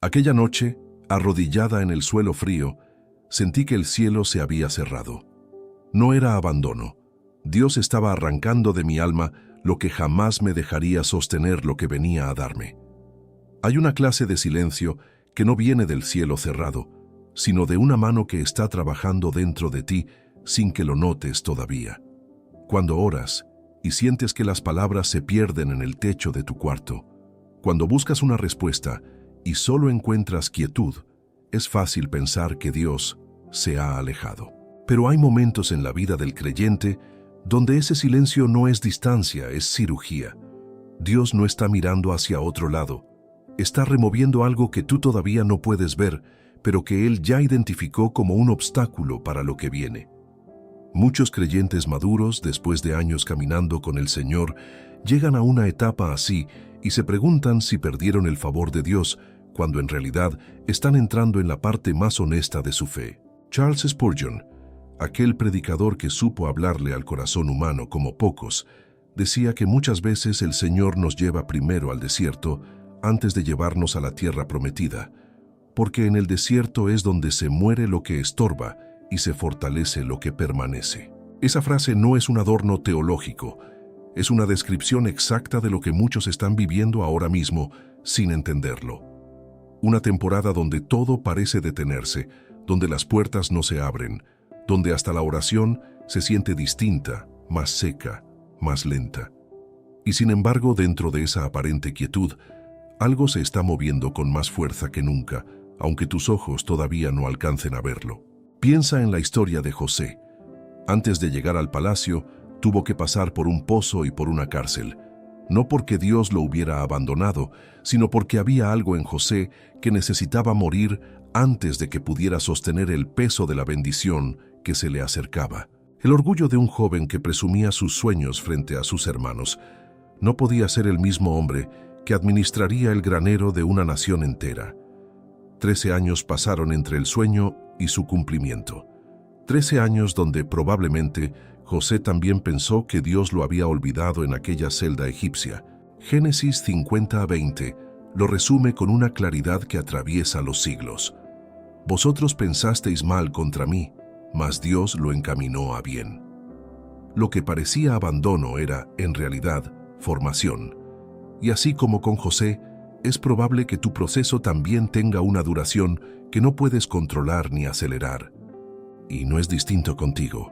Aquella noche, arrodillada en el suelo frío, sentí que el cielo se había cerrado. No era abandono. Dios estaba arrancando de mi alma lo que jamás me dejaría sostener lo que venía a darme. Hay una clase de silencio que no viene del cielo cerrado, sino de una mano que está trabajando dentro de ti sin que lo notes todavía. Cuando oras y sientes que las palabras se pierden en el techo de tu cuarto, cuando buscas una respuesta y solo encuentras quietud, es fácil pensar que Dios se ha alejado. Pero hay momentos en la vida del creyente donde ese silencio no es distancia, es cirugía. Dios no está mirando hacia otro lado. Está removiendo algo que tú todavía no puedes ver, pero que Él ya identificó como un obstáculo para lo que viene. Muchos creyentes maduros, después de años caminando con el Señor, llegan a una etapa así y se preguntan si perdieron el favor de Dios, cuando en realidad están entrando en la parte más honesta de su fe. Charles Spurgeon, aquel predicador que supo hablarle al corazón humano como pocos, decía que muchas veces el Señor nos lleva primero al desierto antes de llevarnos a la tierra prometida, porque en el desierto es donde se muere lo que estorba y se fortalece lo que permanece. Esa frase no es un adorno teológico, es una descripción exacta de lo que muchos están viviendo ahora mismo sin entenderlo. Una temporada donde todo parece detenerse, donde las puertas no se abren, donde hasta la oración se siente distinta, más seca, más lenta. Y sin embargo, dentro de esa aparente quietud, algo se está moviendo con más fuerza que nunca, aunque tus ojos todavía no alcancen a verlo. Piensa en la historia de José. Antes de llegar al palacio, tuvo que pasar por un pozo y por una cárcel. No porque Dios lo hubiera abandonado, sino porque había algo en José que necesitaba morir antes de que pudiera sostener el peso de la bendición que se le acercaba. El orgullo de un joven que presumía sus sueños frente a sus hermanos no podía ser el mismo hombre que administraría el granero de una nación entera. 13 años pasaron entre el sueño y su cumplimiento. 13 años donde probablemente José también pensó que Dios lo había olvidado en aquella celda egipcia. Génesis 50:20 lo resume con una claridad que atraviesa los siglos. Vosotros pensasteis mal contra mí, mas Dios lo encaminó a bien. Lo que parecía abandono era, en realidad, formación. Y así como con José, es probable que tu proceso también tenga una duración que no puedes controlar ni acelerar. Y no es distinto contigo.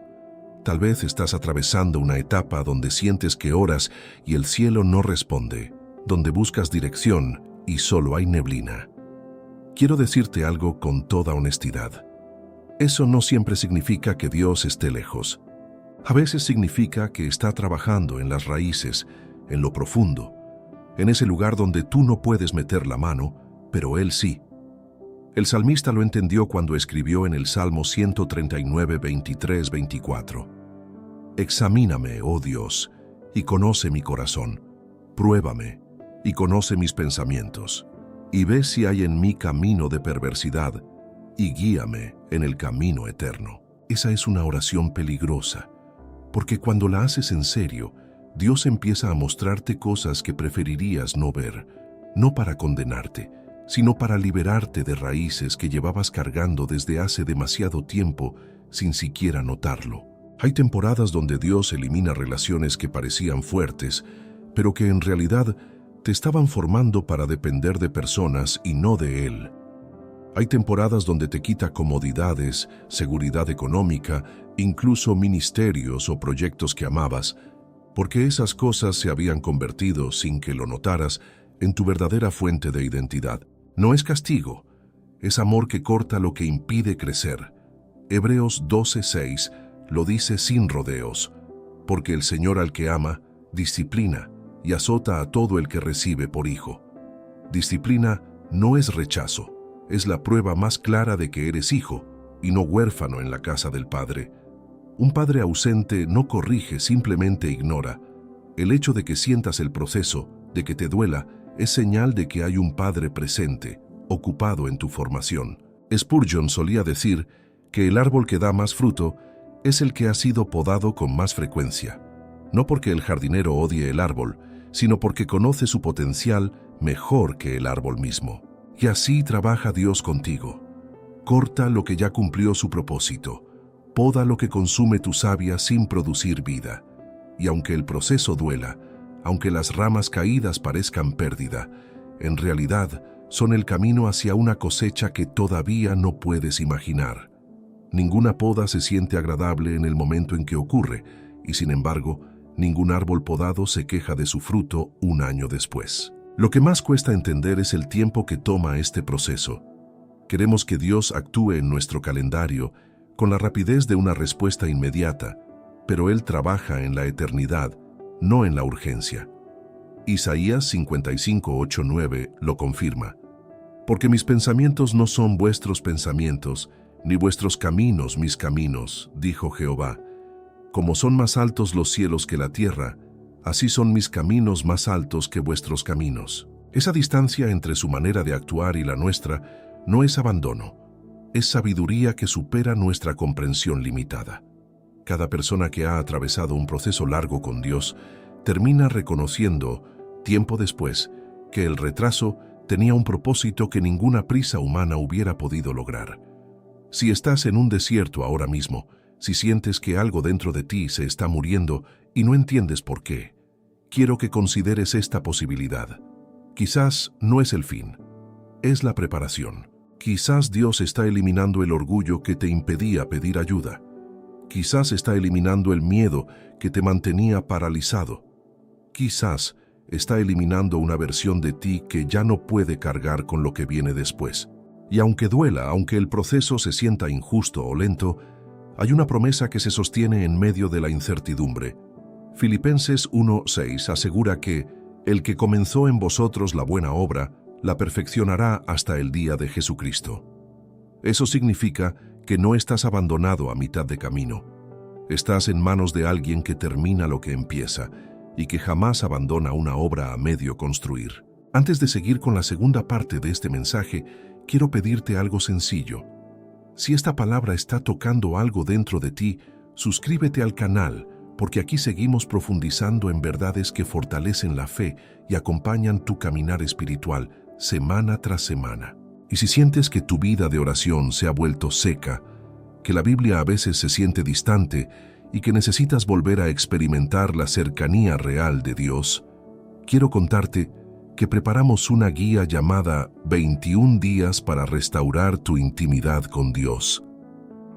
Tal vez estás atravesando una etapa donde sientes que oras y el cielo no responde, donde buscas dirección y solo hay neblina. Quiero decirte algo con toda honestidad. Eso no siempre significa que Dios esté lejos. A veces significa que está trabajando en las raíces, en lo profundo, en ese lugar donde tú no puedes meter la mano, pero Él sí. El salmista lo entendió cuando escribió en el Salmo 139, 23, 24. Examíname, oh Dios, y conoce mi corazón. Pruébame, y conoce mis pensamientos. Y ve si hay en mí camino de perversidad, y guíame en el camino eterno. Esa es una oración peligrosa, porque cuando la haces en serio, Dios empieza a mostrarte cosas que preferirías no ver, no para condenarte, sino para liberarte de raíces que llevabas cargando desde hace demasiado tiempo sin siquiera notarlo. Hay temporadas donde Dios elimina relaciones que parecían fuertes, pero que en realidad te estaban formando para depender de personas y no de Él. Hay temporadas donde te quita comodidades, seguridad económica, incluso ministerios o proyectos que amabas, porque esas cosas se habían convertido, sin que lo notaras, en tu verdadera fuente de identidad. No es castigo, es amor que corta lo que impide crecer. Hebreos 12:6 lo dice sin rodeos, porque el Señor al que ama, disciplina y azota a todo el que recibe por hijo. Disciplina no es rechazo, es la prueba más clara de que eres hijo y no huérfano en la casa del Padre. Un padre ausente no corrige, simplemente ignora. El hecho de que sientas el proceso, de que te duela, es señal de que hay un padre presente, ocupado en tu formación. Spurgeon solía decir que el árbol que da más fruto es el que ha sido podado con más frecuencia. No porque el jardinero odie el árbol, sino porque conoce su potencial mejor que el árbol mismo. Y así trabaja Dios contigo. Corta lo que ya cumplió su propósito. Poda lo que consume tu savia sin producir vida. Y aunque el proceso duela, aunque las ramas caídas parezcan pérdida, en realidad son el camino hacia una cosecha que todavía no puedes imaginar. Ninguna poda se siente agradable en el momento en que ocurre, y sin embargo, ningún árbol podado se queja de su fruto un año después. Lo que más cuesta entender es el tiempo que toma este proceso. Queremos que Dios actúe en nuestro calendario con la rapidez de una respuesta inmediata, pero Él trabaja en la eternidad, no en la urgencia. Isaías 55:8-9 lo confirma. Porque mis pensamientos no son vuestros pensamientos, ni vuestros caminos mis caminos, dijo Jehová. Como son más altos los cielos que la tierra, así son mis caminos más altos que vuestros caminos. Esa distancia entre su manera de actuar y la nuestra no es abandono, es sabiduría que supera nuestra comprensión limitada. Cada persona que ha atravesado un proceso largo con Dios termina reconociendo, tiempo después, que el retraso tenía un propósito que ninguna prisa humana hubiera podido lograr. Si estás en un desierto ahora mismo, si sientes que algo dentro de ti se está muriendo y no entiendes por qué, quiero que consideres esta posibilidad. Quizás no es el fin, es la preparación. Quizás Dios está eliminando el orgullo que te impedía pedir ayuda. Quizás está eliminando el miedo que te mantenía paralizado. Quizás está eliminando una versión de ti que ya no puede cargar con lo que viene después. Y aunque duela, aunque el proceso se sienta injusto o lento, hay una promesa que se sostiene en medio de la incertidumbre. Filipenses 1:6 asegura que el que comenzó en vosotros la buena obra, la perfeccionará hasta el día de Jesucristo. Eso significa que no estás abandonado a mitad de camino. Estás en manos de alguien que termina lo que empieza y que jamás abandona una obra a medio construir. Antes de seguir con la segunda parte de este mensaje, quiero pedirte algo sencillo. Si esta palabra está tocando algo dentro de ti, suscríbete al canal, porque aquí seguimos profundizando en verdades que fortalecen la fe y acompañan tu caminar espiritual semana tras semana. Y si sientes que tu vida de oración se ha vuelto seca, que la Biblia a veces se siente distante y que necesitas volver a experimentar la cercanía real de Dios, quiero contarte que preparamos una guía llamada 21 días para restaurar tu intimidad con Dios,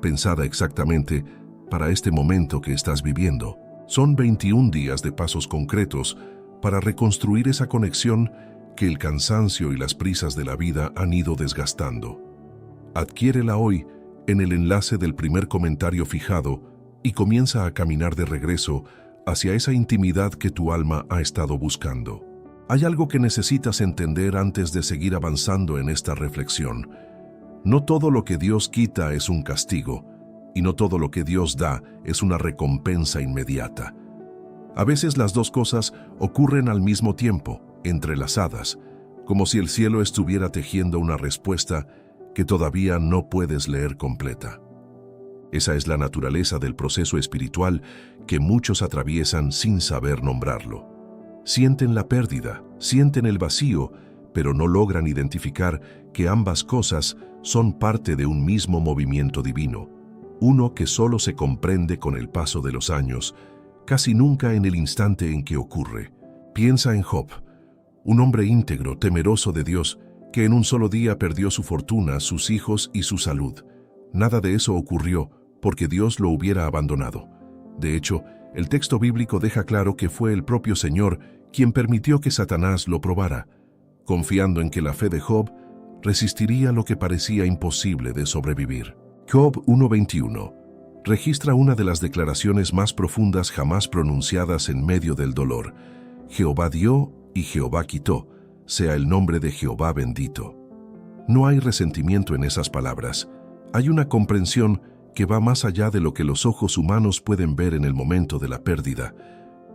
pensada exactamente para este momento que estás viviendo. Son 21 días de pasos concretos para reconstruir esa conexión que el cansancio y las prisas de la vida han ido desgastando. Adquiérela hoy en el enlace del primer comentario fijado y comienza a caminar de regreso hacia esa intimidad que tu alma ha estado buscando. Hay algo que necesitas entender antes de seguir avanzando en esta reflexión. No todo lo que Dios quita es un castigo, y no todo lo que Dios da es una recompensa inmediata. A veces las dos cosas ocurren al mismo tiempo, entrelazadas, como si el cielo estuviera tejiendo una respuesta que todavía no puedes leer completa. Esa es la naturaleza del proceso espiritual que muchos atraviesan sin saber nombrarlo. Sienten la pérdida, sienten el vacío, pero no logran identificar que ambas cosas son parte de un mismo movimiento divino, uno que solo se comprende con el paso de los años, casi nunca en el instante en que ocurre. Piensa en Job, un hombre íntegro, temeroso de Dios, que en un solo día perdió su fortuna, sus hijos y su salud. Nada de eso ocurrió porque Dios lo hubiera abandonado. De hecho, el texto bíblico deja claro que fue el propio Señor quien permitió que Satanás lo probara, confiando en que la fe de Job resistiría lo que parecía imposible de sobrevivir. Job 1:21 registra una de las declaraciones más profundas jamás pronunciadas en medio del dolor. Jehová dio y Jehová quitó, sea el nombre de Jehová bendito. No hay resentimiento en esas palabras. Hay una comprensión que va más allá de lo que los ojos humanos pueden ver en el momento de la pérdida.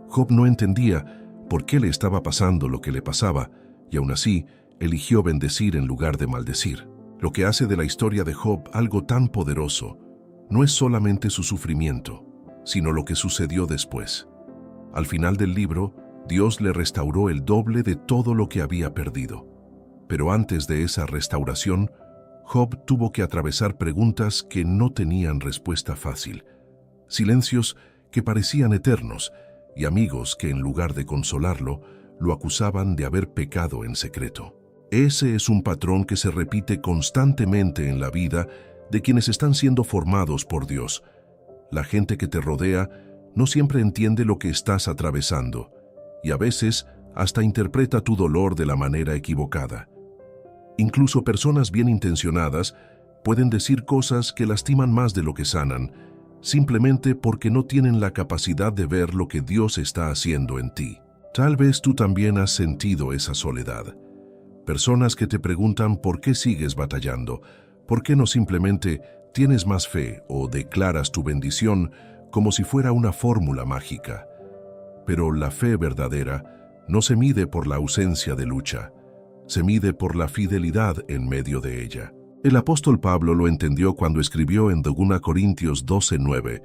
Job no entendía por qué le estaba pasando lo que le pasaba, y aún así eligió bendecir en lugar de maldecir. Lo que hace de la historia de Job algo tan poderoso no es solamente su sufrimiento, sino lo que sucedió después. Al final del libro, Dios le restauró el doble de todo lo que había perdido. Pero antes de esa restauración, Job tuvo que atravesar preguntas que no tenían respuesta fácil, silencios que parecían eternos y amigos que en lugar de consolarlo, lo acusaban de haber pecado en secreto. Ese es un patrón que se repite constantemente en la vida de quienes están siendo formados por Dios. La gente que te rodea no siempre entiende lo que estás atravesando y a veces hasta interpreta tu dolor de la manera equivocada. Incluso personas bien intencionadas pueden decir cosas que lastiman más de lo que sanan, simplemente porque no tienen la capacidad de ver lo que Dios está haciendo en ti. Tal vez tú también has sentido esa soledad. Personas que te preguntan por qué sigues batallando, por qué no simplemente tienes más fe o declaras tu bendición como si fuera una fórmula mágica. Pero la fe verdadera no se mide por la ausencia de lucha, se mide por la fidelidad en medio de ella. El apóstol Pablo lo entendió cuando escribió en 2 Corintios 12:9,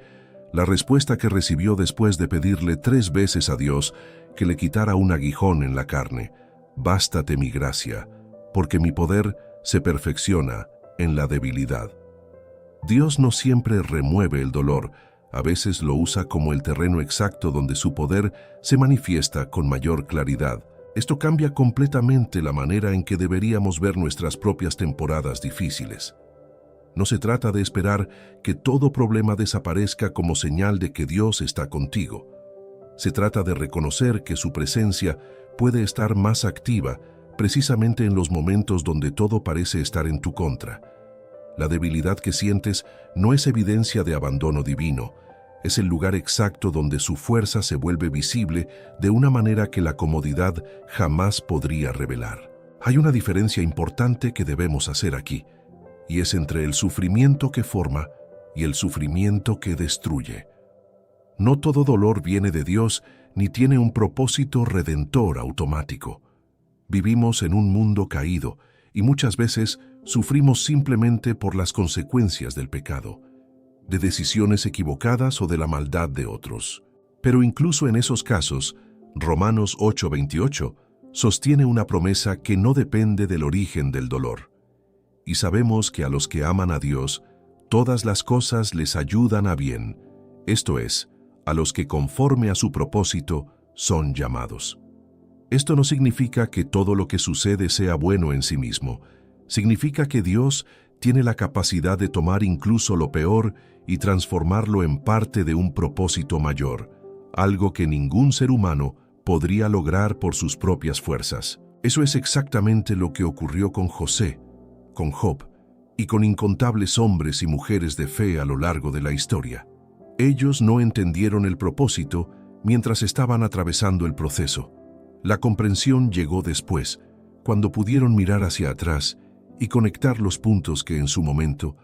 la respuesta que recibió después de pedirle 3 veces a Dios que le quitara un aguijón en la carne: «Bástate mi gracia, porque mi poder se perfecciona en la debilidad». Dios no siempre remueve el dolor, a veces lo usa como el terreno exacto donde su poder se manifiesta con mayor claridad. Esto cambia completamente la manera en que deberíamos ver nuestras propias temporadas difíciles. No se trata de esperar que todo problema desaparezca como señal de que Dios está contigo. Se trata de reconocer que su presencia puede estar más activa precisamente en los momentos donde todo parece estar en tu contra. La debilidad que sientes no es evidencia de abandono divino, es el lugar exacto donde su fuerza se vuelve visible de una manera que la comodidad jamás podría revelar. Hay una diferencia importante que debemos hacer aquí, y es entre el sufrimiento que forma y el sufrimiento que destruye. No todo dolor viene de Dios ni tiene un propósito redentor automático. Vivimos en un mundo caído y muchas veces sufrimos simplemente por las consecuencias del pecado, de decisiones equivocadas o de la maldad de otros. Pero incluso en esos casos, Romanos 8:28 sostiene una promesa que no depende del origen del dolor. Y sabemos que a los que aman a Dios, todas las cosas les ayudan a bien, esto es, a los que conforme a su propósito son llamados. Esto no significa que todo lo que sucede sea bueno en sí mismo. Significa que Dios tiene la capacidad de tomar incluso lo peor y transformarlo en parte de un propósito mayor, algo que ningún ser humano podría lograr por sus propias fuerzas. Eso es exactamente lo que ocurrió con José, con Job y con incontables hombres y mujeres de fe a lo largo de la historia. Ellos no entendieron el propósito mientras estaban atravesando el proceso. La comprensión llegó después, cuando pudieron mirar hacia atrás y conectar los puntos que en su momento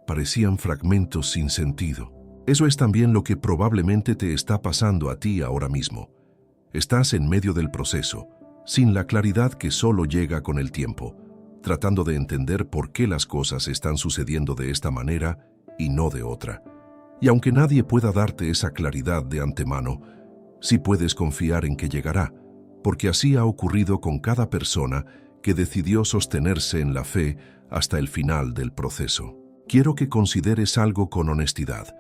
parecían fragmentos sin sentido. Eso es también lo que probablemente te está pasando a ti ahora mismo. Estás en medio del proceso, sin la claridad que solo llega con el tiempo, tratando de entender por qué las cosas están sucediendo de esta manera y no de otra. Y aunque nadie pueda darte esa claridad de antemano, sí puedes confiar en que llegará, porque así ha ocurrido con cada persona que decidió sostenerse en la fe hasta el final del proceso. Quiero que consideres algo con honestidad.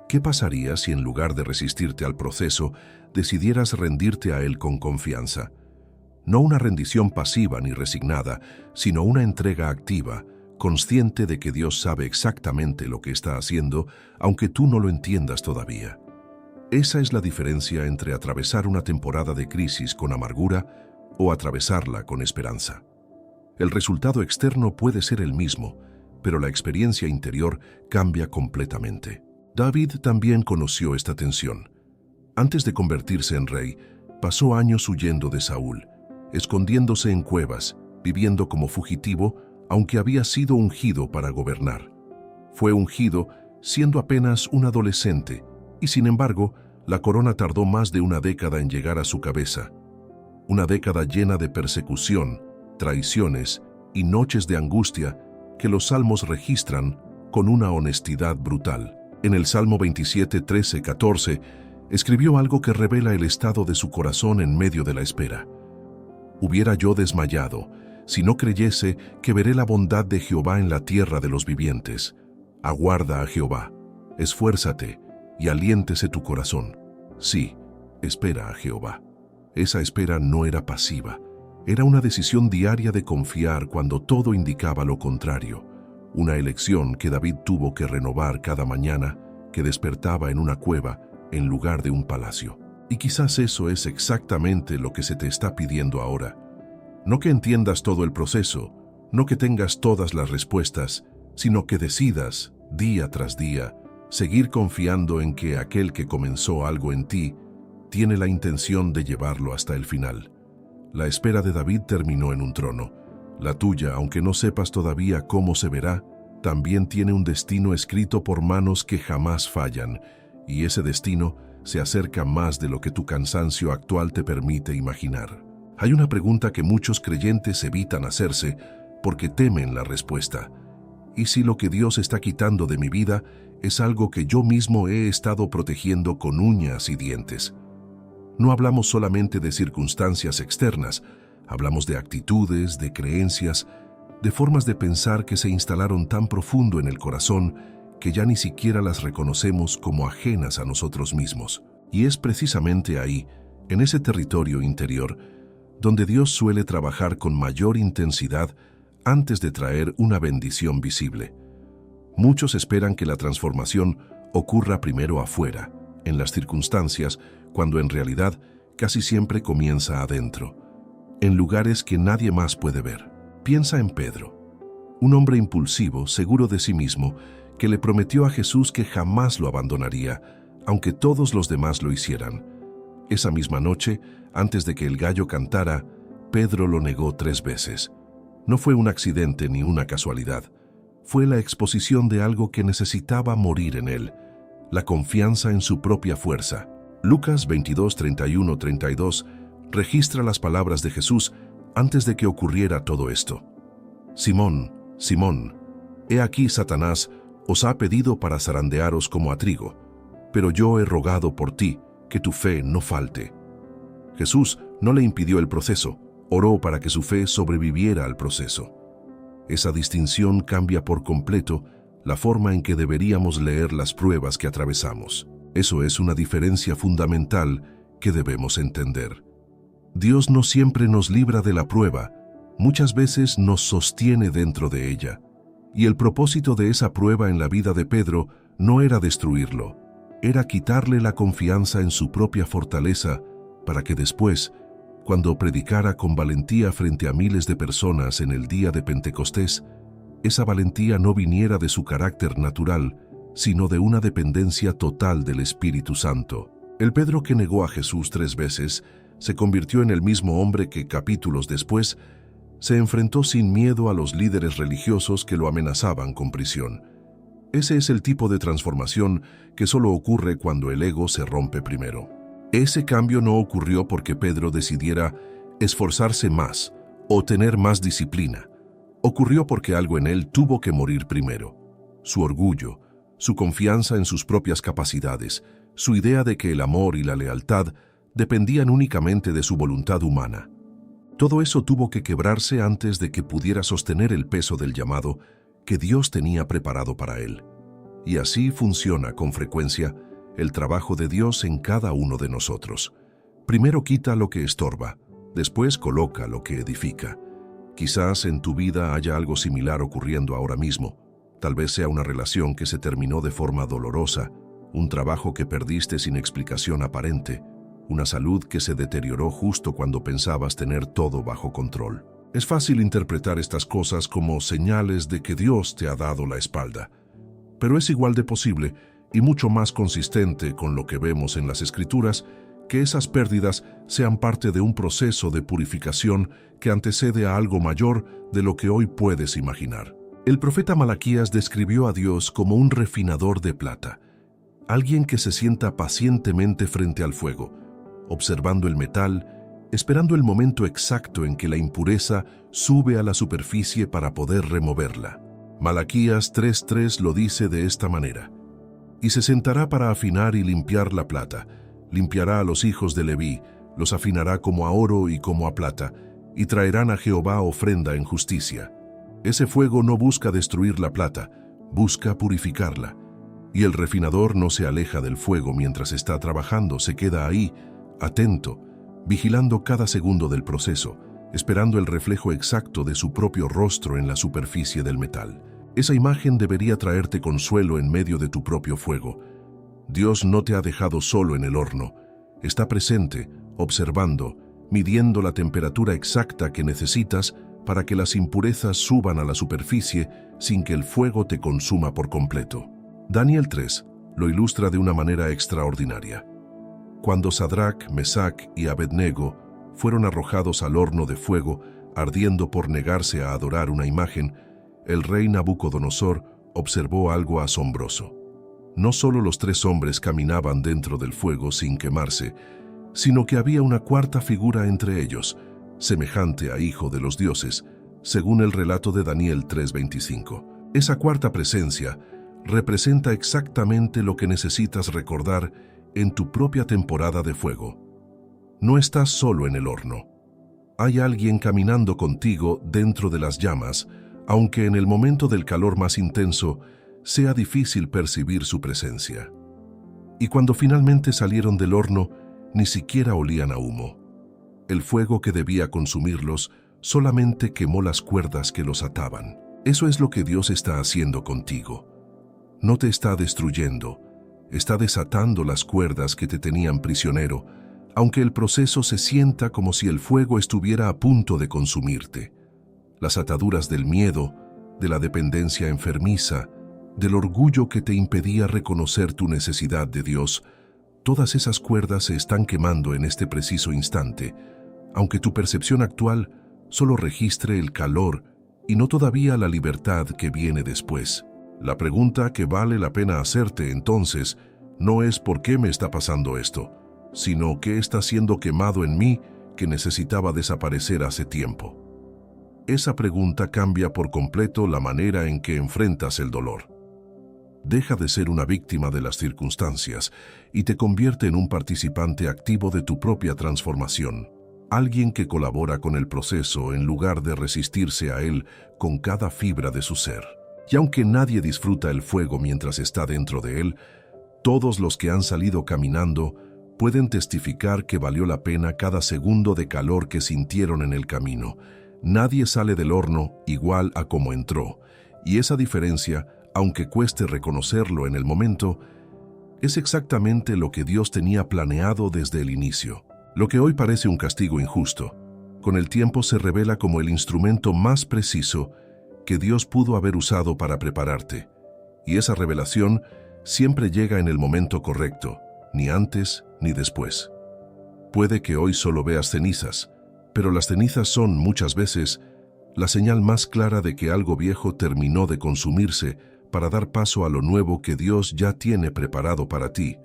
¿Qué pasaría si en lugar de resistirte al proceso, decidieras rendirte a él con confianza? No una rendición pasiva ni resignada, sino una entrega activa, consciente de que Dios sabe exactamente lo que está haciendo, aunque tú no lo entiendas todavía. Esa es la diferencia entre atravesar una temporada de crisis con amargura o atravesarla con esperanza. El resultado externo puede ser el mismo, pero la experiencia interior cambia completamente. David también conoció esta tensión. Antes de convertirse en rey, pasó años huyendo de Saúl, escondiéndose en cuevas, viviendo como fugitivo, aunque había sido ungido para gobernar. Fue ungido siendo apenas un adolescente, y sin embargo, la corona tardó más de una década en llegar a su cabeza. Una década llena de persecución, traiciones y noches de angustia que los salmos registran con una honestidad brutal. En el Salmo 27, 13, 14, escribió algo que revela el estado de su corazón en medio de la espera. Hubiera yo desmayado si no creyese que veré la bondad de Jehová en la tierra de los vivientes. Aguarda a Jehová, esfuérzate y aliéntese tu corazón. Sí, espera a Jehová. Esa espera no era pasiva, era una decisión diaria de confiar cuando todo indicaba lo contrario, una elección que David tuvo que renovar cada mañana que despertaba en una cueva en lugar de un palacio. Y quizás eso es exactamente lo que se te está pidiendo ahora. No que entiendas todo el proceso, no que tengas todas las respuestas, sino que decidas, día tras día, seguir confiando en que aquel que comenzó algo en ti tiene la intención de llevarlo hasta el final. La espera de David terminó en un trono. La tuya, aunque no sepas todavía cómo se verá, también tiene un destino escrito por manos que jamás fallan, y ese destino se acerca más de lo que tu cansancio actual te permite imaginar. Hay una pregunta que muchos creyentes evitan hacerse porque temen la respuesta. ¿Y si lo que Dios está quitando de mi vida es algo que yo mismo he estado protegiendo con uñas y dientes? No hablamos solamente de circunstancias externas, hablamos de actitudes, de creencias, de formas de pensar que se instalaron tan profundo en el corazón que ya ni siquiera las reconocemos como ajenas a nosotros mismos. Y es precisamente ahí, en ese territorio interior, donde Dios suele trabajar con mayor intensidad antes de traer una bendición visible. Muchos esperan que la transformación ocurra primero afuera, en las circunstancias, cuando en realidad casi siempre comienza adentro, en lugares que nadie más puede ver. Piensa en Pedro, un hombre impulsivo, seguro de sí mismo, que le prometió a Jesús que jamás lo abandonaría, aunque todos los demás lo hicieran. Esa misma noche, antes de que el gallo cantara, Pedro lo negó 3 veces. No fue un accidente ni una casualidad. Fue la exposición de algo que necesitaba morir en él, la confianza en su propia fuerza. Lucas 22, 31, 32 registra las palabras de Jesús antes de que ocurriera todo esto. Simón, Simón, he aquí Satanás os ha pedido para zarandearos como a trigo, pero yo he rogado por ti, que tu fe no falte. Jesús no le impidió el proceso, oró para que su fe sobreviviera al proceso. Esa distinción cambia por completo la forma en que deberíamos leer las pruebas que atravesamos. Eso es una diferencia fundamental que debemos entender. Dios no siempre nos libra de la prueba, muchas veces nos sostiene dentro de ella. Y el propósito de esa prueba en la vida de Pedro no era destruirlo, era quitarle la confianza en su propia fortaleza para que después, cuando predicara con valentía frente a miles de personas en el día de Pentecostés, esa valentía no viniera de su carácter natural, sino de una dependencia total del Espíritu Santo. El Pedro que negó a Jesús 3 veces se convirtió en el mismo hombre que capítulos después se enfrentó sin miedo a los líderes religiosos que lo amenazaban con prisión. Ese es el tipo de transformación que solo ocurre cuando el ego se rompe primero. Ese cambio no ocurrió porque Pedro decidiera esforzarse más o tener más disciplina. Ocurrió porque algo en él tuvo que morir primero. Su orgullo, su confianza en sus propias capacidades, su idea de que el amor y la lealtad dependían únicamente de su voluntad humana. Todo eso tuvo que quebrarse antes de que pudiera sostener el peso del llamado que Dios tenía preparado para él. Y así funciona con frecuencia el trabajo de Dios en cada uno de nosotros. Primero quita lo que estorba, después coloca lo que edifica. Quizás en tu vida haya algo similar ocurriendo ahora mismo. Tal vez sea una relación que se terminó de forma dolorosa, un trabajo que perdiste sin explicación aparente, una salud que se deterioró justo cuando pensabas tener todo bajo control. Es fácil interpretar estas cosas como señales de que Dios te ha dado la espalda, pero es igual de posible y mucho más consistente con lo que vemos en las Escrituras que esas pérdidas sean parte de un proceso de purificación que antecede a algo mayor de lo que hoy puedes imaginar. El profeta Malaquías describió a Dios como un refinador de plata, alguien que se sienta pacientemente frente al fuego, observando el metal, esperando el momento exacto en que la impureza sube a la superficie para poder removerla. Malaquías 3:3 lo dice de esta manera: y se sentará para afinar y limpiar la plata, limpiará a los hijos de Leví, los afinará como a oro y como a plata, y traerán a Jehová ofrenda en justicia. Ese fuego no busca destruir la plata, busca purificarla. Y el refinador no se aleja del fuego mientras está trabajando, se queda ahí, atento, vigilando cada segundo del proceso, esperando el reflejo exacto de su propio rostro en la superficie del metal. Esa imagen debería traerte consuelo en medio de tu propio fuego. Dios no te ha dejado solo en el horno. Está presente, observando, midiendo la temperatura exacta que necesitas para que las impurezas suban a la superficie sin que el fuego te consuma por completo. Daniel 3 lo ilustra de una manera extraordinaria. Cuando Sadrach, Mesach y Abednego fueron arrojados al horno de fuego, ardiendo por negarse a adorar una imagen, el rey Nabucodonosor observó algo asombroso. No solo los 3 hombres caminaban dentro del fuego sin quemarse, sino que había una cuarta figura entre ellos, semejante a hijo de los dioses, según el relato de Daniel 3:25. Esa cuarta presencia representa exactamente lo que necesitas recordar en tu propia temporada de fuego. No estás solo en el horno. Hay alguien caminando contigo dentro de las llamas, aunque en el momento del calor más intenso sea difícil percibir su presencia. Y cuando finalmente salieron del horno, ni siquiera olían a humo. El fuego que debía consumirlos solamente quemó las cuerdas que los ataban. Eso es lo que Dios está haciendo contigo. No te está destruyendo, está desatando las cuerdas que te tenían prisionero, aunque el proceso se sienta como si el fuego estuviera a punto de consumirte. Las ataduras del miedo, de la dependencia enfermiza, del orgullo que te impedía reconocer tu necesidad de Dios, todas esas cuerdas se están quemando en este preciso instante, aunque tu percepción actual solo registre el calor y no todavía la libertad que viene después. La pregunta que vale la pena hacerte entonces no es ¿por qué me está pasando esto?, sino ¿qué está siendo quemado en mí que necesitaba desaparecer hace tiempo? Esa pregunta cambia por completo la manera en que enfrentas el dolor. Deja de ser una víctima de las circunstancias y te convierte en un participante activo de tu propia transformación, alguien que colabora con el proceso en lugar de resistirse a él con cada fibra de su ser. Y aunque nadie disfruta el fuego mientras está dentro de él, todos los que han salido caminando pueden testificar que valió la pena cada segundo de calor que sintieron en el camino. Nadie sale del horno igual a como entró, y esa diferencia, aunque cueste reconocerlo en el momento, es exactamente lo que Dios tenía planeado desde el inicio. Lo que hoy parece un castigo injusto, con el tiempo se revela como el instrumento más preciso que Dios pudo haber usado para prepararte. Y esa revelación siempre llega en el momento correcto, ni antes ni después. Puede que hoy solo veas cenizas, pero las cenizas son, muchas veces, la señal más clara de que algo viejo terminó de consumirse para dar paso a lo nuevo que Dios ya tiene preparado para ti,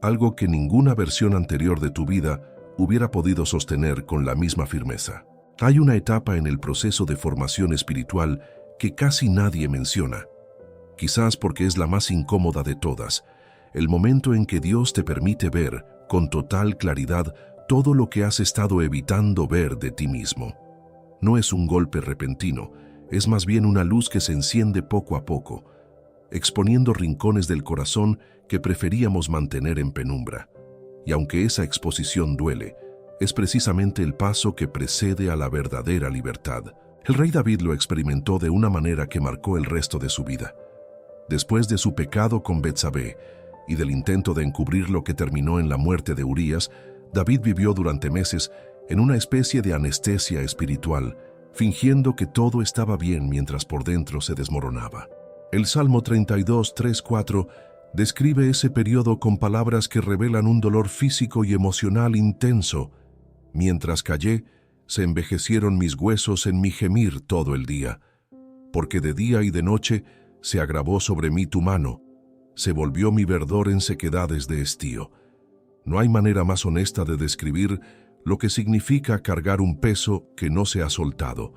algo que ninguna versión anterior de tu vida hubiera podido sostener con la misma firmeza. Hay una etapa en el proceso de formación espiritual que casi nadie menciona, quizás porque es la más incómoda de todas, el momento en que Dios te permite ver con total claridad todo lo que has estado evitando ver de ti mismo. No es un golpe repentino, es más bien una luz que se enciende poco a poco, exponiendo rincones del corazón que preferíamos mantener en penumbra. Y aunque esa exposición duele, es precisamente el paso que precede a la verdadera libertad. El rey David lo experimentó de una manera que marcó el resto de su vida. Después de su pecado con Betsabé y del intento de encubrir lo que terminó en la muerte de Urías, David vivió durante meses en una especie de anestesia espiritual, fingiendo que todo estaba bien mientras por dentro se desmoronaba. El Salmo 32, 3, 4 describe ese periodo con palabras que revelan un dolor físico y emocional intenso. Mientras callé, se envejecieron mis huesos en mi gemir todo el día, porque de día y de noche se agravó sobre mí tu mano, se volvió mi verdor en sequedades de estío. No hay manera más honesta de describir lo que significa cargar un peso que no se ha soltado,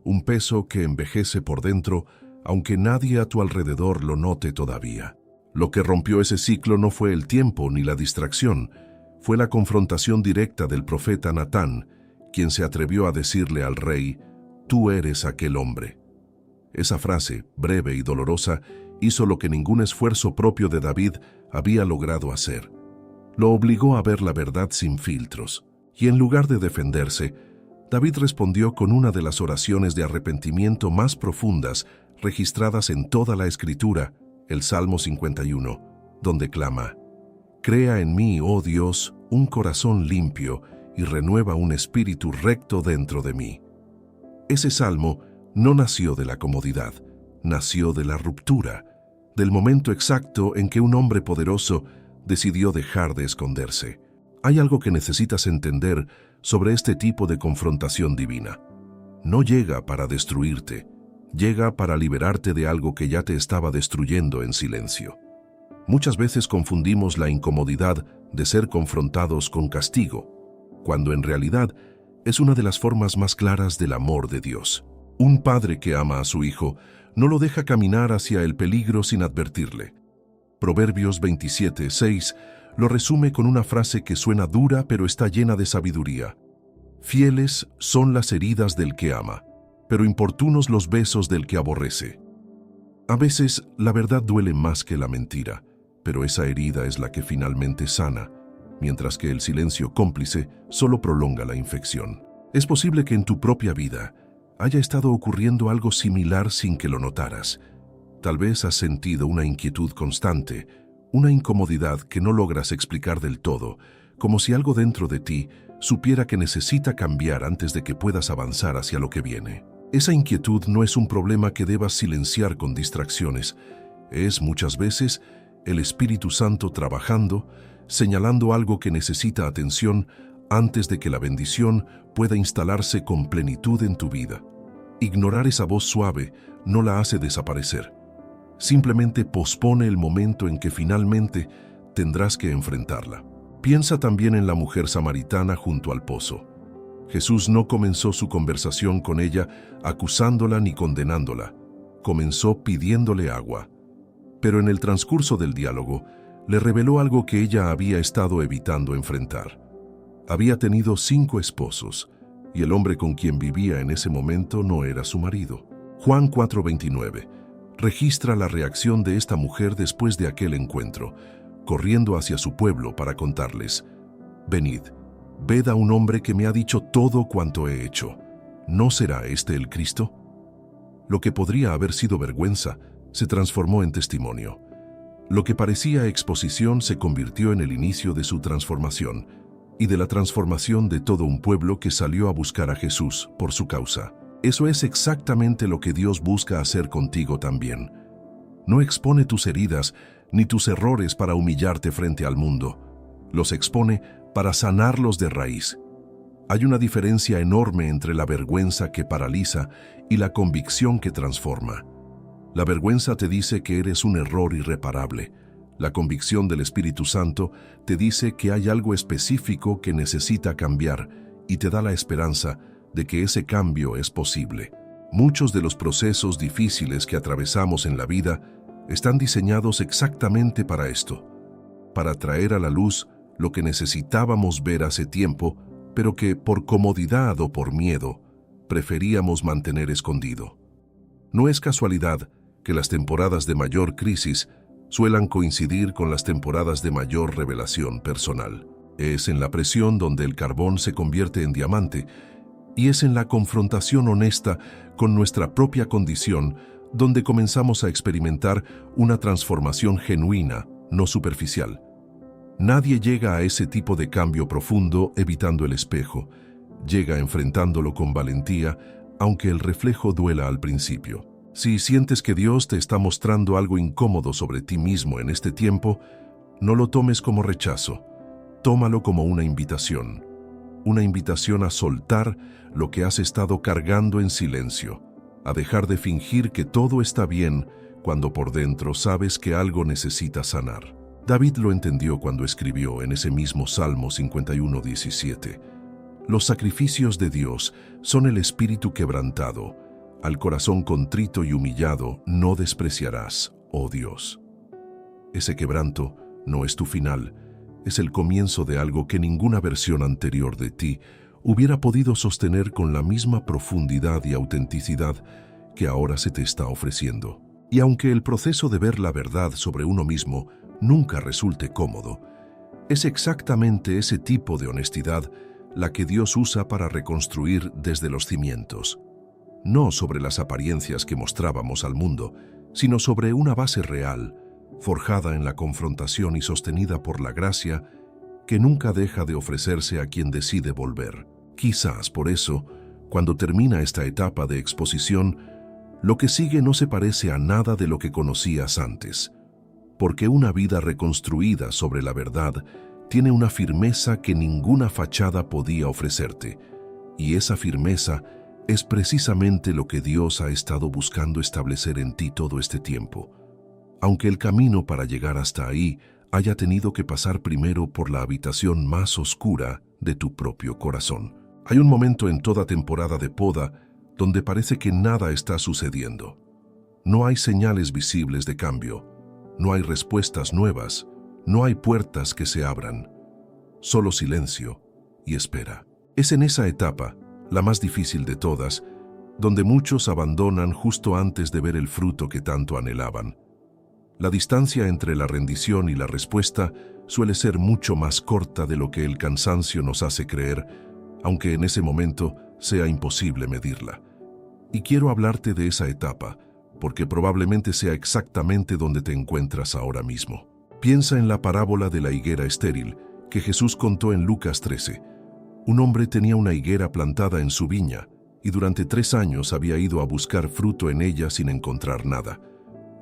un peso que envejece por dentro, aunque nadie a tu alrededor lo note todavía. Lo que rompió ese ciclo no fue el tiempo ni la distracción, fue la confrontación directa del profeta Natán, quien se atrevió a decirle al rey, «Tú eres aquel hombre». Esa frase, breve y dolorosa, hizo lo que ningún esfuerzo propio de David había logrado hacer. Lo obligó a ver la verdad sin filtros, y en lugar de defenderse, David respondió con una de las oraciones de arrepentimiento más profundas registradas en toda la Escritura, el Salmo 51, donde clama, «Crea en mí, oh Dios, un corazón limpio y renueva un espíritu recto dentro de mí». Ese salmo no nació de la comodidad, nació de la ruptura, del momento exacto en que un hombre poderoso decidió dejar de esconderse. Hay algo que necesitas entender sobre este tipo de confrontación divina. No llega para destruirte, llega para liberarte de algo que ya te estaba destruyendo en silencio. Muchas veces confundimos la incomodidad de ser confrontados con castigo, cuando en realidad es una de las formas más claras del amor de Dios. Un padre que ama a su hijo no lo deja caminar hacia el peligro sin advertirle. Proverbios 27:6 lo resume con una frase que suena dura pero está llena de sabiduría. Fieles son las heridas del que ama, pero importunos los besos del que aborrece. A veces la verdad duele más que la mentira, pero esa herida es la que finalmente sana, mientras que el silencio cómplice solo prolonga la infección. Es posible que en tu propia vida haya estado ocurriendo algo similar sin que lo notaras. Tal vez has sentido una inquietud constante, una incomodidad que no logras explicar del todo, como si algo dentro de ti supiera que necesita cambiar antes de que puedas avanzar hacia lo que viene. Esa inquietud no es un problema que debas silenciar con distracciones. Es muchas veces el Espíritu Santo trabajando, señalando algo que necesita atención antes de que la bendición pueda instalarse con plenitud en tu vida. Ignorar esa voz suave no la hace desaparecer. Simplemente pospone el momento en que finalmente tendrás que enfrentarla. Piensa también en la mujer samaritana junto al pozo. Jesús no comenzó su conversación con ella acusándola ni condenándola. Comenzó pidiéndole agua. Pero en el transcurso del diálogo, le reveló algo que ella había estado evitando enfrentar. Había tenido 5 esposos, y el hombre con quien vivía en ese momento no era su marido. Juan 4:29 registra la reacción de esta mujer después de aquel encuentro, corriendo hacia su pueblo para contarles, «Venid, ved a un hombre que me ha dicho todo cuanto he hecho. ¿No será este el Cristo?». Lo que podría haber sido vergüenza se transformó en testimonio. Lo que parecía exposición se convirtió en el inicio de su transformación y de la transformación de todo un pueblo que salió a buscar a Jesús por su causa. Eso es exactamente lo que Dios busca hacer contigo también. No expone tus heridas ni tus errores para humillarte frente al mundo. Los expone para sanarlos de raíz. Hay una diferencia enorme entre la vergüenza que paraliza y la convicción que transforma. La vergüenza te dice que eres un error irreparable. La convicción del Espíritu Santo te dice que hay algo específico que necesita cambiar y te da la esperanza de que ese cambio es posible. Muchos de los procesos difíciles que atravesamos en la vida están diseñados exactamente para esto, para traer a la luz lo que necesitábamos ver hace tiempo, pero que por comodidad o por miedo preferíamos mantener escondido. No es casualidad que las temporadas de mayor crisis suelan coincidir con las temporadas de mayor revelación personal. Es en la presión donde el carbón se convierte en diamante, y es en la confrontación honesta con nuestra propia condición donde comenzamos a experimentar una transformación genuina, no superficial. Nadie llega a ese tipo de cambio profundo evitando el espejo. Llega enfrentándolo con valentía, aunque el reflejo duela al principio. Si sientes que Dios te está mostrando algo incómodo sobre ti mismo en este tiempo, no lo tomes como rechazo. Tómalo como una invitación a soltar lo que has estado cargando en silencio, a dejar de fingir que todo está bien cuando por dentro sabes que algo necesita sanar. David lo entendió cuando escribió en ese mismo Salmo 51:17. Los sacrificios de Dios son el espíritu quebrantado. Al corazón contrito y humillado no despreciarás, oh Dios. Ese quebranto no es tu final, es el comienzo de algo que ninguna versión anterior de ti hubiera podido sostener con la misma profundidad y autenticidad que ahora se te está ofreciendo. Y aunque el proceso de ver la verdad sobre uno mismo nunca resulte cómodo, es exactamente ese tipo de honestidad la que Dios usa para reconstruir desde los cimientos. No sobre las apariencias que mostrábamos al mundo, sino sobre una base real, forjada en la confrontación y sostenida por la gracia que nunca deja de ofrecerse a quien decide volver. Quizás por eso, cuando termina esta etapa de exposición, lo que sigue no se parece a nada de lo que conocías antes, porque una vida reconstruida sobre la verdad tiene una firmeza que ninguna fachada podía ofrecerte, y esa firmeza es precisamente lo que Dios ha estado buscando establecer en ti todo este tiempo, aunque el camino para llegar hasta ahí haya tenido que pasar primero por la habitación más oscura de tu propio corazón. Hay un momento en toda temporada de poda donde parece que nada está sucediendo. No hay señales visibles de cambio, no hay respuestas nuevas, no hay puertas que se abran, solo silencio y espera. Es en esa etapa, la más difícil de todas, donde muchos abandonan justo antes de ver el fruto que tanto anhelaban. La distancia entre la rendición y la respuesta suele ser mucho más corta de lo que el cansancio nos hace creer, aunque en ese momento sea imposible medirla. Y quiero hablarte de esa etapa, porque probablemente sea exactamente donde te encuentras ahora mismo. Piensa en la parábola de la higuera estéril que Jesús contó en Lucas 13. Un hombre tenía una higuera plantada en su viña y durante 3 años había ido a buscar fruto en ella sin encontrar nada.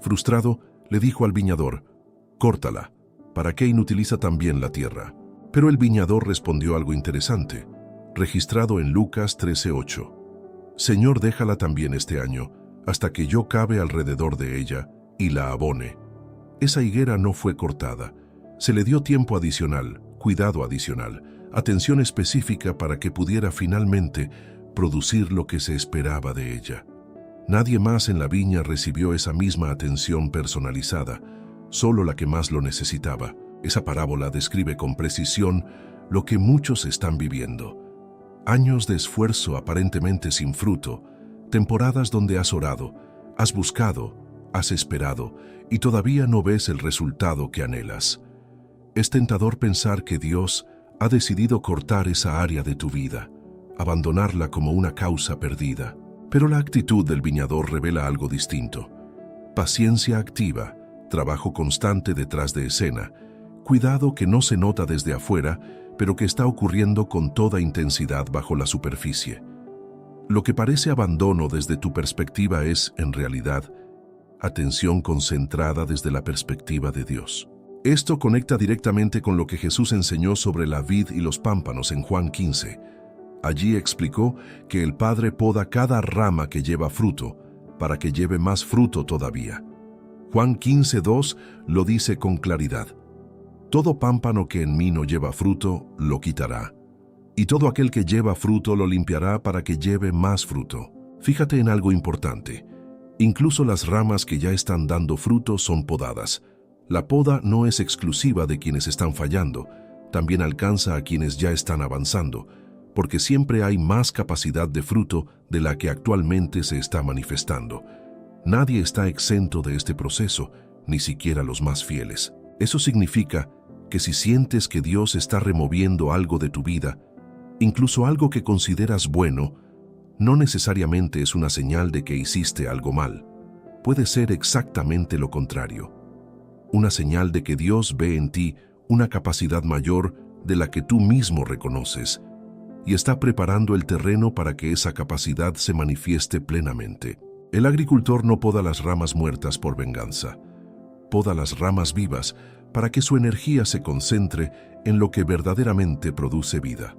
Frustrado, le dijo al viñador: «Córtala, ¿para qué inutiliza también la tierra?». Pero el viñador respondió algo interesante, registrado en Lucas 13:8. «Señor, déjala también este año, hasta que yo cabe alrededor de ella y la abone». Esa higuera no fue cortada. Se le dio tiempo adicional, cuidado adicional, atención específica para que pudiera finalmente producir lo que se esperaba de ella. Nadie más en la viña recibió esa misma atención personalizada, solo la que más lo necesitaba. Esa parábola describe con precisión lo que muchos están viviendo. Años de esfuerzo aparentemente sin fruto, temporadas donde has orado, has buscado, has esperado y todavía no ves el resultado que anhelas. Es tentador pensar que Dios ha decidido cortar esa área de tu vida, abandonarla como una causa perdida. Pero la actitud del viñador revela algo distinto. Paciencia activa, trabajo constante detrás de escena, cuidado que no se nota desde afuera, pero que está ocurriendo con toda intensidad bajo la superficie. Lo que parece abandono desde tu perspectiva es, en realidad, atención concentrada desde la perspectiva de Dios. Esto conecta directamente con lo que Jesús enseñó sobre la vid y los pámpanos en Juan 15. Allí explicó que el Padre poda cada rama que lleva fruto, para que lleve más fruto todavía. Juan 15:2 lo dice con claridad: «Todo pámpano que en mí no lleva fruto, lo quitará. Y todo aquel que lleva fruto lo limpiará para que lleve más fruto». Fíjate en algo importante. Incluso las ramas que ya están dando fruto son podadas. La poda no es exclusiva de quienes están fallando, también alcanza a quienes ya están avanzando, porque siempre hay más capacidad de fruto de la que actualmente se está manifestando. Nadie está exento de este proceso, ni siquiera los más fieles. Eso significa que si sientes que Dios está removiendo algo de tu vida, incluso algo que consideras bueno, no necesariamente es una señal de que hiciste algo mal. Puede ser exactamente lo contrario. Una señal de que Dios ve en ti una capacidad mayor de la que tú mismo reconoces, y está preparando el terreno para que esa capacidad se manifieste plenamente. El agricultor no poda las ramas muertas por venganza. Poda las ramas vivas para que su energía se concentre en lo que verdaderamente produce vida.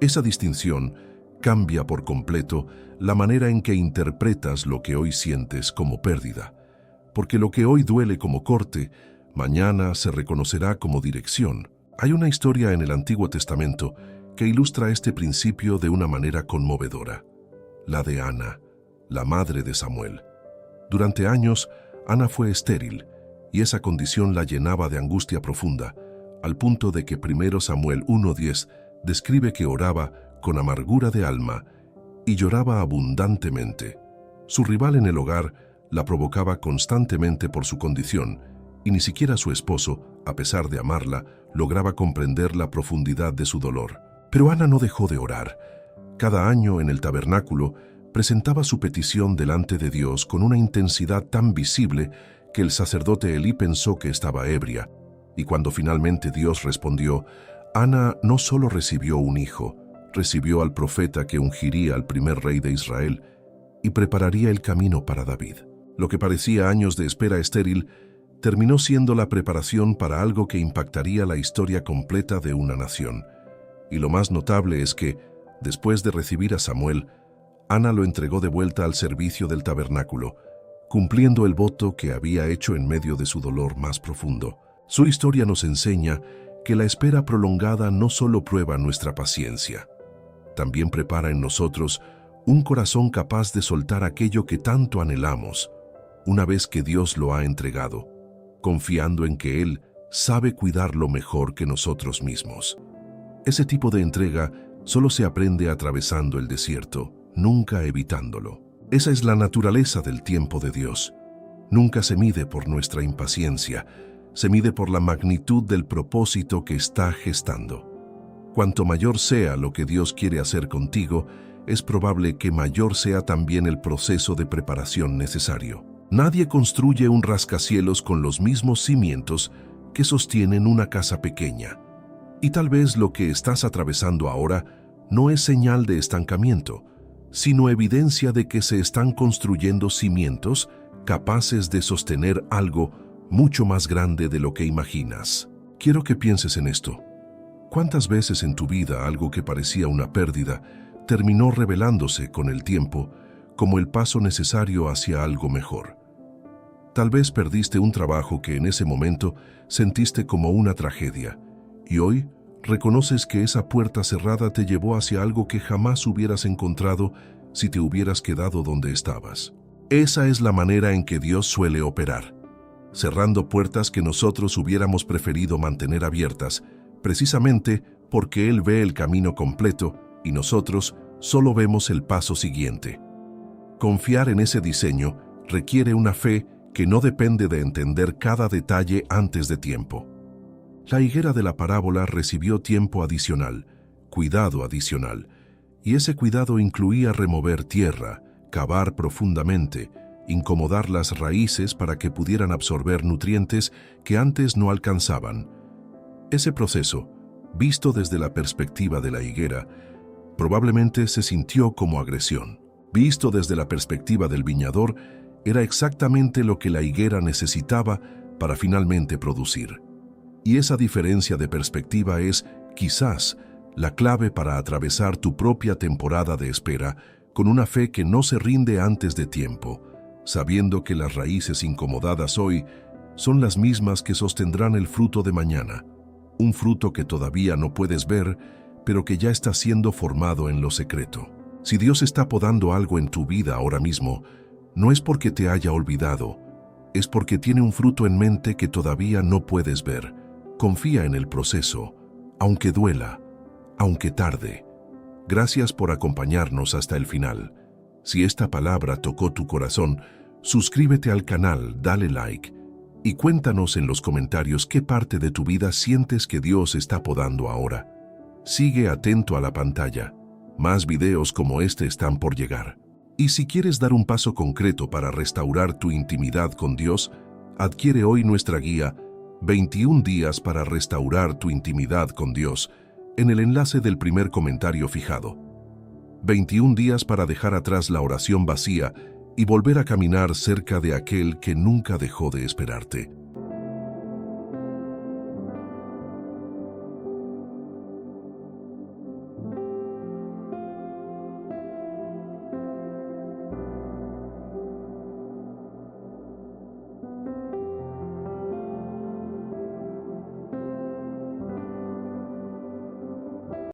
Esa distinción cambia por completo la manera en que interpretas lo que hoy sientes como pérdida, porque lo que hoy duele como corte, mañana se reconocerá como dirección. Hay una historia en el Antiguo Testamento que ilustra este principio de una manera conmovedora: la de Ana, la madre de Samuel. Durante años, Ana fue estéril, y esa condición la llenaba de angustia profunda, al punto de que 1 Samuel 1:10 describe que oraba con amargura de alma, y lloraba abundantemente. Su rival en el hogar la provocaba constantemente por su condición, y ni siquiera su esposo, a pesar de amarla, lograba comprender la profundidad de su dolor. Pero Ana no dejó de orar. Cada año en el tabernáculo presentaba su petición delante de Dios con una intensidad tan visible que el sacerdote Elí pensó que estaba ebria. Y cuando finalmente Dios respondió, Ana no solo recibió un hijo, recibió al profeta que ungiría al primer rey de Israel y prepararía el camino para David. Lo que parecía años de espera estéril terminó siendo la preparación para algo que impactaría la historia completa de una nación. Y lo más notable es que, después de recibir a Samuel, Ana lo entregó de vuelta al servicio del tabernáculo, cumpliendo el voto que había hecho en medio de su dolor más profundo. Su historia nos enseña que la espera prolongada no solo prueba nuestra paciencia, también prepara en nosotros un corazón capaz de soltar aquello que tanto anhelamos, una vez que Dios lo ha entregado, confiando en que Él sabe cuidarlo mejor que nosotros mismos. Ese tipo de entrega solo se aprende atravesando el desierto, nunca evitándolo. Esa es la naturaleza del tiempo de Dios. Nunca se mide por nuestra impaciencia, se mide por la magnitud del propósito que está gestando. Cuanto mayor sea lo que Dios quiere hacer contigo, es probable que mayor sea también el proceso de preparación necesario. Nadie construye un rascacielos con los mismos cimientos que sostienen una casa pequeña. Y tal vez lo que estás atravesando ahora no es señal de estancamiento, sino evidencia de que se están construyendo cimientos capaces de sostener algo mucho más grande de lo que imaginas. Quiero que pienses en esto. ¿Cuántas veces en tu vida algo que parecía una pérdida terminó revelándose con el tiempo como el paso necesario hacia algo mejor? Tal vez perdiste un trabajo que en ese momento sentiste como una tragedia, y hoy reconoces que esa puerta cerrada te llevó hacia algo que jamás hubieras encontrado si te hubieras quedado donde estabas. Esa es la manera en que Dios suele operar, cerrando puertas que nosotros hubiéramos preferido mantener abiertas, precisamente porque Él ve el camino completo y nosotros solo vemos el paso siguiente. Confiar en ese diseño requiere una fe que no depende de entender cada detalle antes de tiempo. La higuera de la parábola recibió tiempo adicional, cuidado adicional, y ese cuidado incluía remover tierra, cavar profundamente, incomodar las raíces para que pudieran absorber nutrientes que antes no alcanzaban. Ese proceso, visto desde la perspectiva de la higuera, probablemente se sintió como agresión. Visto desde la perspectiva del viñador, era exactamente lo que la higuera necesitaba para finalmente producir. Y esa diferencia de perspectiva es, quizás, la clave para atravesar tu propia temporada de espera con una fe que no se rinde antes de tiempo, sabiendo que las raíces incomodadas hoy son las mismas que sostendrán el fruto de mañana, un fruto que todavía no puedes ver, pero que ya está siendo formado en lo secreto. Si Dios está podando algo en tu vida ahora mismo, no es porque te haya olvidado, es porque tiene un fruto en mente que todavía no puedes ver. Confía en el proceso, aunque duela, aunque tarde. Gracias por acompañarnos hasta el final. Si esta palabra tocó tu corazón, suscríbete al canal, dale like y cuéntanos en los comentarios qué parte de tu vida sientes que Dios está podando ahora. Sigue atento a la pantalla. Más videos como este están por llegar. Y si quieres dar un paso concreto para restaurar tu intimidad con Dios, adquiere hoy nuestra guía 21 días para restaurar tu intimidad con Dios en el enlace del primer comentario fijado. 21 días para dejar atrás la oración vacía y volver a caminar cerca de aquel que nunca dejó de esperarte.